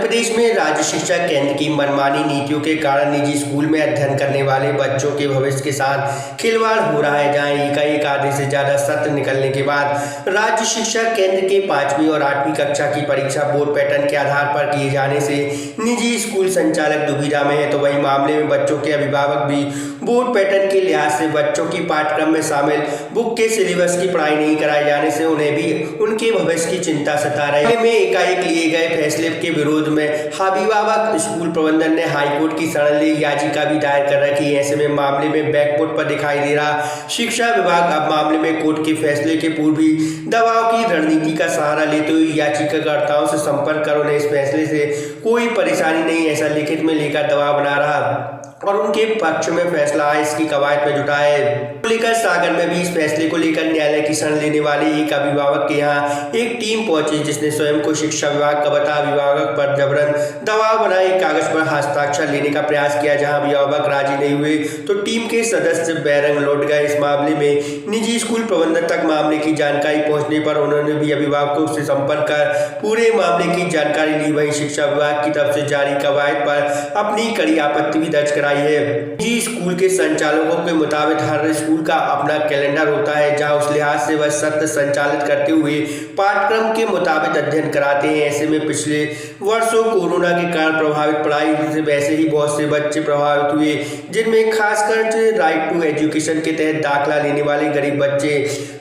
प्रदेश में राज्य शिक्षा केंद्र की मनमानी नीतियों के कारण निजी स्कूल में अध्ययन करने वाले बच्चों के भविष्य के साथ खिलवाड़ हो रहा है। जहां एकाएक आधे से ज्यादा सत्र निकलने के बाद राज्य शिक्षा केंद्र के 5वीं और 8वीं कक्षा की परीक्षा बोर्ड पैटर्न के आधार पर किए जाने से निजी स्कूल संचालक दुविधा में है। तो वही मामले में बच्चों के अभिभावक भी बोर्ड पैटर्न के लिहाज से बच्चों की पाठ्यक्रम में शामिल बुक के सिलेबस की पढ़ाई नहीं कराए जाने से उन्हें भी उनके भविष्य की चिंता सता रही है। एकाएक लिए गए फैसले के विरोध में अभिभावक स्कूल प्रबंधन ने हाईकोर्ट की शरण ली याचिका भी दायर कर रखी है। ऐसे में मामले में बैकफुट पर दिखाई दे रहा शिक्षा विभाग अब मामले में कोर्ट के फैसले के पूर्व भी दबाव की रणनीति का सहारा लेते हुए याचिकाकर्ताओं से संपर्क कर उन्हें इस फैसले से कोई परेशानी नहीं ऐसा लिखित में लेकर दबाव बना रहा और उनके पक्ष में फैसला आए इसकी कवायद में जुटा है। लेकर सागर में भी इस फैसले को लेकर न्यायालय की शरण लेने वाले एक अभिभावक के यहाँ एक टीम पहुंची जिसने स्वयं को शिक्षा विभाग का बता अभिभावक पर जबरन दबाव बनाए कागज पर हस्ताक्षर लेने का प्रयास किया। जहां अभिभावक राजी नहीं हुए तो टीम के सदस्य बैरंग लौट गए। इस मामले में निजी स्कूल प्रबंधन तक मामले की जानकारी पहुंचने पर उन्होंने भी अभिभावकों से संपर्क कर पूरे मामले की जानकारी ली। वहीं शिक्षा विभाग की तरफ से जारी कवायद पर अपनी कड़ी आपत्ति भी दर्ज कराई है। निजी स्कूल के संचालकों के मुताबिक हर स्कूल का अपना कैलेंडर होता है जहां उस लिहाज से वह सत्र संचालित करते हुए पाठ्यक्रम के मुताबिक अध्ययन कराते हैं। ऐसे में पिछले वर्षों कोरोना के कारण प्रभावित पढ़ाई से वैसे ही बहुत से बच्चे प्रभावित हुए जिनमें खासकर राइट टू एजुकेशन के तहत दाखिला लेने वाले गरीब बच्चे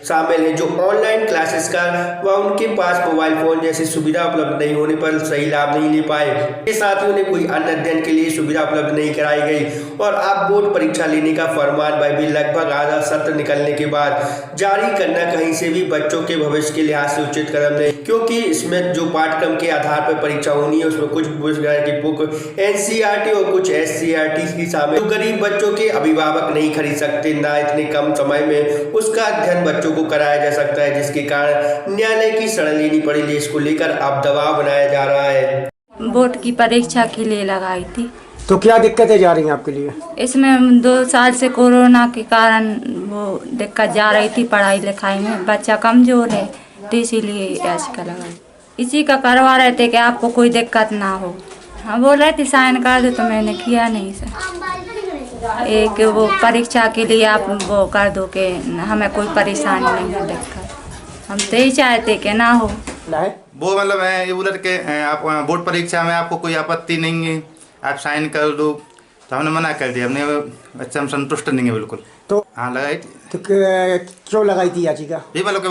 शामिल हैं जो ऑनलाइन क्लासेस का व उनके पास मोबाइल फोन जैसी सुविधा उपलब्ध नहीं होने पर सही लाभ नहीं ले पाए। इसके साथ ही उन्हें कोई अन्य अध्ययन के लिए सुविधा उपलब्ध नहीं कराई गई और अब बोर्ड परीक्षा लेने का फरमान भी लगभग आधा सत्र निकलने के बाद जारी करना कहीं से भी बच्चों के भविष्य के लिहाज से उचित कदम नहीं, क्योंकि इसमें जो पाठ्यक्रम के आधार पर परीक्षा होनी है उसमें कुछ की बुक एनसीईआरटी और कुछ एससीईआरटी की शामिल तो गरीब बच्चों के अभिभावक नहीं खरीद सकते ना इतने कम समय में उसका अध्ययन बच्चों को कराया जा सकता है, जिसके कारण न्यायालय की शरण लेनी पड़ी। इसको लेकर अब दबाव बनाया जा रहा है। बोर्ड की परीक्षा के लिए लगाई थी तो क्या दिक्कतें जा रही हैं आपके लिए? इसमें 2 साल से कोरोना के कारण वो दिक्कत जा रही थी पढ़ाई लिखाई में, बच्चा कमजोर है तो इसीलिए याचिका लगाई। इसी का करवा रहे थे कि आपको कोई दिक्कत ना हो। हाँ बोल रहे थे साइन कर दो तो मैंने किया नहीं सर। एक वो परीक्षा के लिए आप वो कर दो कि हमें कोई परेशानी नहीं है दिक्कत, हम तो यही चाहते कि ना हो। वो मतलब है ये बोल के आप बोर्ड परीक्षा में आपको कोई आपत्ति नहीं है आप साइन कर दो तो हमने मना कर दिया। हमने अच्छा हम संतुष्ट नहीं है बिल्कुल। तो हाँ लगाई थी। तो क्यों लगाई थी याचिका? ये मतलब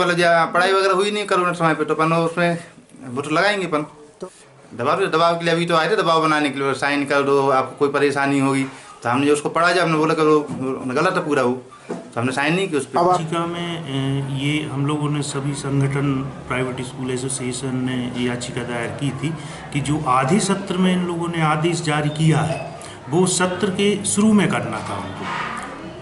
पढ़ाई वगैरह हुई नहीं कोरोना समय पे तो अपन उसमें वो तो लगाएंगे अपन तो दबाव के लिए अभी तो आए थे दबाव बनाने के लिए साइन कर दो आपको कोई परेशानी होगी तो हमने जो उसको पढ़ा जाए हमने बोला करो गलत है पूरा वो तो हमने साइन नहीं किया उस पर। याचिका में ये हम लोगों ने सभी संगठन प्राइवेट स्कूल एसोसिएशन ने याचिका दायर की थी कि जो आधे सत्र में इन लोगों ने आदेश जारी किया है वो सत्र के शुरू में करना था उनको,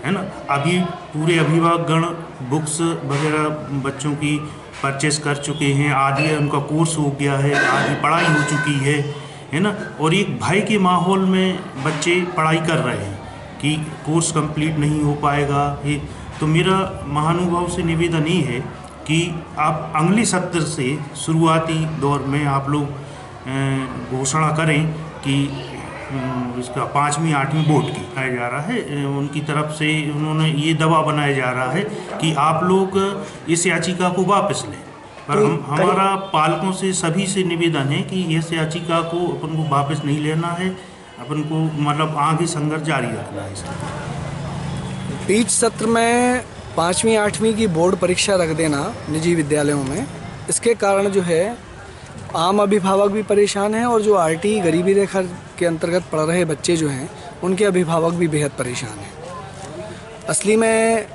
है ना। अभी पूरे अभिभावकगण बुक्स वगैरह बच्चों की परचेस कर चुके हैं, आधी उनका कोर्स हो गया है, आधी पढ़ाई हो चुकी है ना। और एक भय के माहौल में बच्चे पढ़ाई कर रहे हैं कि कोर्स कंप्लीट नहीं हो पाएगा। ये तो मेरा महानुभाव से निवेदन ये है कि आप अगले सत्र से शुरुआती दौर में आप लोग घोषणा करें कि इसका 5वीं 8वीं बोर्ड की बनाया जा रहा है, उनकी तरफ से उन्होंने ये दबाव बनाया जा रहा है कि आप लोग इस याचिका को वापस लें। पर हमारा पालकों से सभी से निवेदन है कि इस याचिका को अपन को वापस नहीं लेना है, अपन को मतलब आगे संघर्ष जारी रखना है। बीच सत्र में 5वीं 8वीं की बोर्ड परीक्षा रख देना निजी विद्यालयों में, इसके कारण जो है आम अभिभावक भी परेशान हैं और जो आरटी गरीबी रेखा के अंतर्गत पढ़ रहे बच्चे जो हैं उनके अभिभावक भी बेहद परेशान हैं। असली में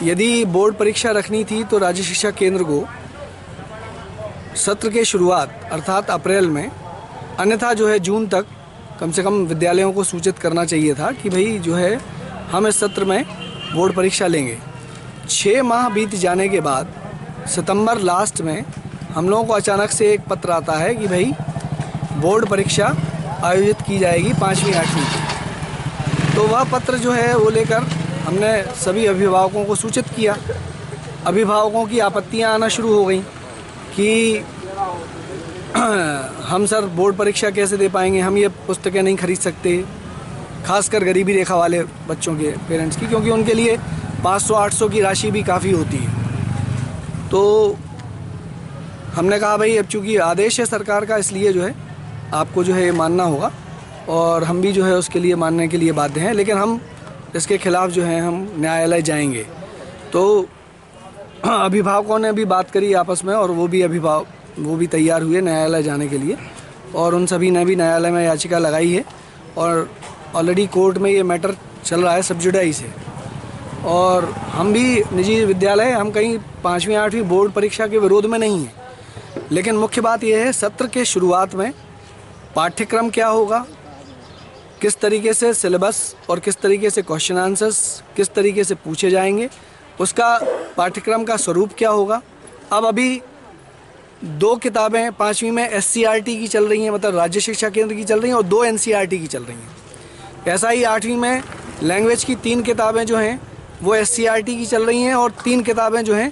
यदि बोर्ड परीक्षा रखनी थी तो राज्य शिक्षा केंद्र को सत्र के शुरुआत अर्थात अप्रैल में, अन्यथा जो है जून तक कम से कम विद्यालयों को सूचित करना चाहिए था कि भाई जो है हम इस सत्र में बोर्ड परीक्षा लेंगे। 6 माह बीत जाने के बाद सितंबर लास्ट में हम लोगों को अचानक से एक पत्र आता है कि भाई बोर्ड परीक्षा आयोजित की जाएगी 5वीं 8वीं की। तो वह पत्र जो है वो लेकर हमने सभी अभिभावकों को सूचित किया। अभिभावकों की आपत्तियां आना शुरू हो गई कि हम सर बोर्ड परीक्षा कैसे दे पाएंगे, हम ये पुस्तकें नहीं खरीद सकते, खासकर गरीबी रेखा वाले बच्चों के पेरेंट्स की, क्योंकि उनके लिए 500-800 की राशि भी काफ़ी होती है। तो हमने कहा भाई अब चूँकि आदेश है सरकार का, इसलिए जो है आपको जो है ये मानना होगा, और हम भी जो है उसके लिए मानने के लिए बाध्य हैं, लेकिन हम इसके खिलाफ़ जो है हम न्यायालय जाएंगे। तो अभिभावकों ने भी बात करी आपस में, और वो भी तैयार हुए न्यायालय जाने के लिए, और उन सभी ने भी न्यायालय में याचिका लगाई है, और ऑलरेडी कोर्ट में ये मैटर चल रहा है सब जुडाई से। और हम भी निजी विद्यालय, हम कहीं 5वीं 8वीं बोर्ड परीक्षा के विरोध में नहीं हैं, लेकिन मुख्य बात यह है सत्र के शुरुआत में पाठ्यक्रम क्या होगा, किस तरीके से सिलेबस और किस तरीके से क्वेश्चन आंसर्स किस तरीके से पूछे जाएंगे, उसका पाठ्यक्रम का स्वरूप क्या होगा। अब अभी 2 किताबें 5वीं में SCRT की चल रही हैं, मतलब राज्य शिक्षा केंद्र की चल रही हैं, और 2 NCERT की चल रही हैं। ऐसा ही 8वीं में लैंग्वेज की 3 किताबें जो हैं वो SCRT की चल रही हैं, और 3 किताबें जो हैं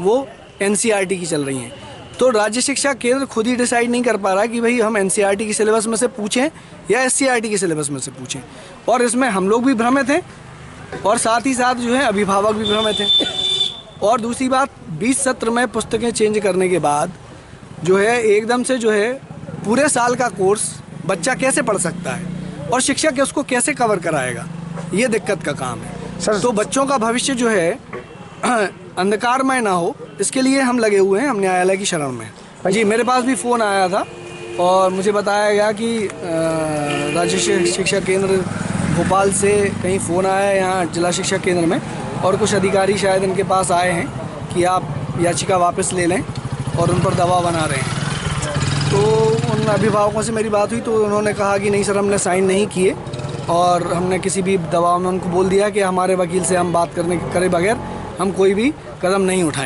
वो NCERT की चल रही हैं। तो राज्य शिक्षा केंद्र खुद ही डिसाइड नहीं कर पा रहा कि भाई हम NCERT की सिलेबस में से पूछें या SCRT की सिलेबस में से पूछें, और इसमें हम लोग भी भ्रमित हैं, और साथ ही साथ जो है अभिभावक भी भ्रमित हैं। और दूसरी बात, 20 सत्र में पुस्तकें चेंज करने के बाद जो है एकदम से जो है पूरे साल का कोर्स बच्चा कैसे पढ़ सकता है, और शिक्षक उसको कैसे कवर कराएगा, ये दिक्कत का काम है सर। तो बच्चों का भविष्य जो है अंधकारमय ना हो, इसके लिए हम लगे हुए हैं, हम न्यायालय की शरण में। जी, मेरे पास भी फ़ोन आया था और मुझे बताया गया कि राज्य शिक्षा केंद्र भोपाल से कहीं फ़ोन आया है यहाँ जिला शिक्षा केंद्र में, और कुछ अधिकारी शायद इनके पास आए हैं कि आप याचिका वापस ले लें, और उन पर दबाव बना रहे हैं। तो उन अभिभावकों से मेरी बात हुई तो उन्होंने कहा कि नहीं सर, हमने साइन नहीं किए, और हमने किसी भी दबाव में उनको बोल दिया कि हमारे वकील से हम बात करे बगैर हम कोई भी कदम नहीं उठाएं।